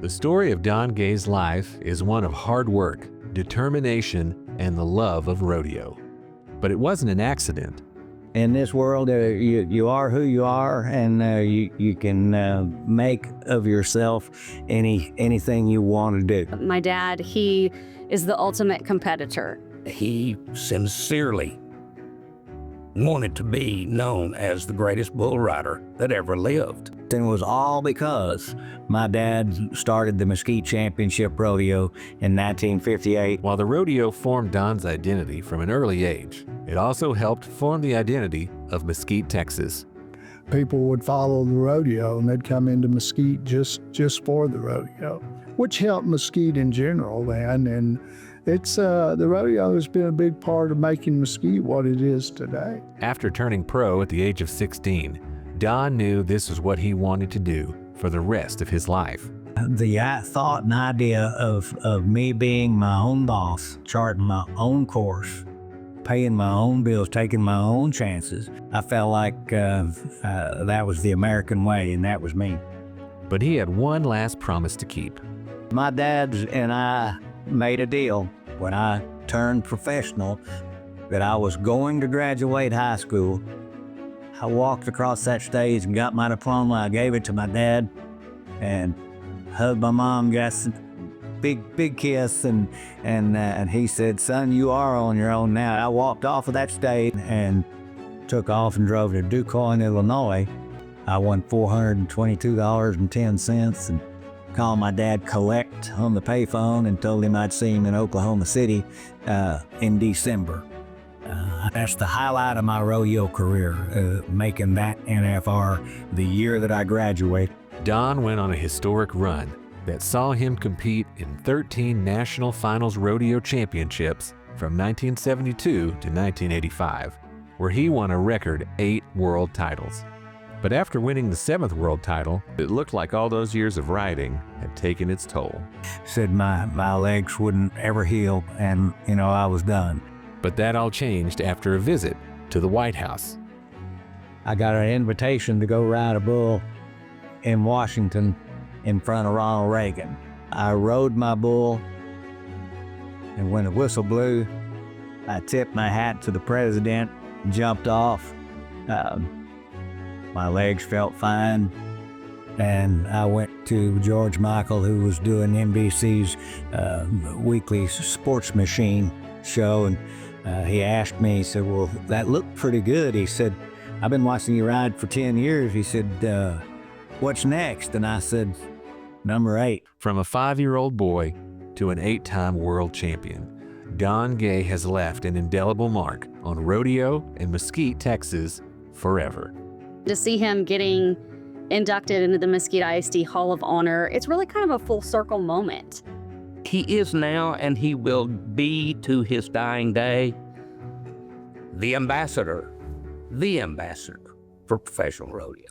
The story of Don Gay's life is one of hard work, determination, and the love of rodeo. But it wasn't an accident. In this world, you are who you are, and you can make of yourself anything you want to do. My dad, he is the ultimate competitor. He sincerely wanted to be known as the greatest bull rider that ever lived. And it was all because my dad started the Mesquite Championship Rodeo in 1958. While the rodeo formed Don's identity from an early age, it also helped form the identity of Mesquite, Texas. People would follow the rodeo and they'd come into Mesquite just for the rodeo, which helped Mesquite in general then. And it's the rodeo has been a big part of making Mesquite what it is today. After turning pro at the age of 16, Don knew this was what he wanted to do for the rest of his life. The thought and idea of me being my own boss, charting my own course, paying my own bills, taking my own chances, I felt like that was the American way, and that was me. But he had one last promise to keep. My dad and I made a deal when I turned professional that I was going to graduate high school. I walked across that stage and got my diploma. I gave it to my dad and hugged my mom, got a big kiss, and he said, "Son, you are on your own now." I walked off of that stage and took off and drove to DuQuoin, Illinois. I won $422.10 and called my dad collect on the payphone and told him I'd see him in Oklahoma City in December. That's the highlight of my rodeo career, making that NFR the year that I graduated. Don went on a historic run that saw him compete in 13 National Finals Rodeo Championships from 1972 to 1985, where he won a record 8 world titles. But after winning the 7th world title, it looked like all those years of riding had taken its toll. Said my legs wouldn't ever heal, and I was done. But that all changed after a visit to the White House. I got an invitation to go ride a bull in Washington in front of Ronald Reagan. I rode my bull, and when the whistle blew, I tipped my hat to the president, jumped off. My legs felt fine, and I went to George Michael, who was doing NBC's weekly sports machine show, and he asked me, he said, "Well, that looked pretty good." He said, "I've been watching you ride for 10 years. He said, "What's next?" And I said, "Number 8. From a 5-year-old boy to an 8-time world champion, Don Gay has left an indelible mark on rodeo in Mesquite, Texas, forever. To see him getting inducted into the Mesquite ISD Hall of Honor, it's really kind of a full circle moment. He is now, and he will be to his dying day, the ambassador for professional rodeo.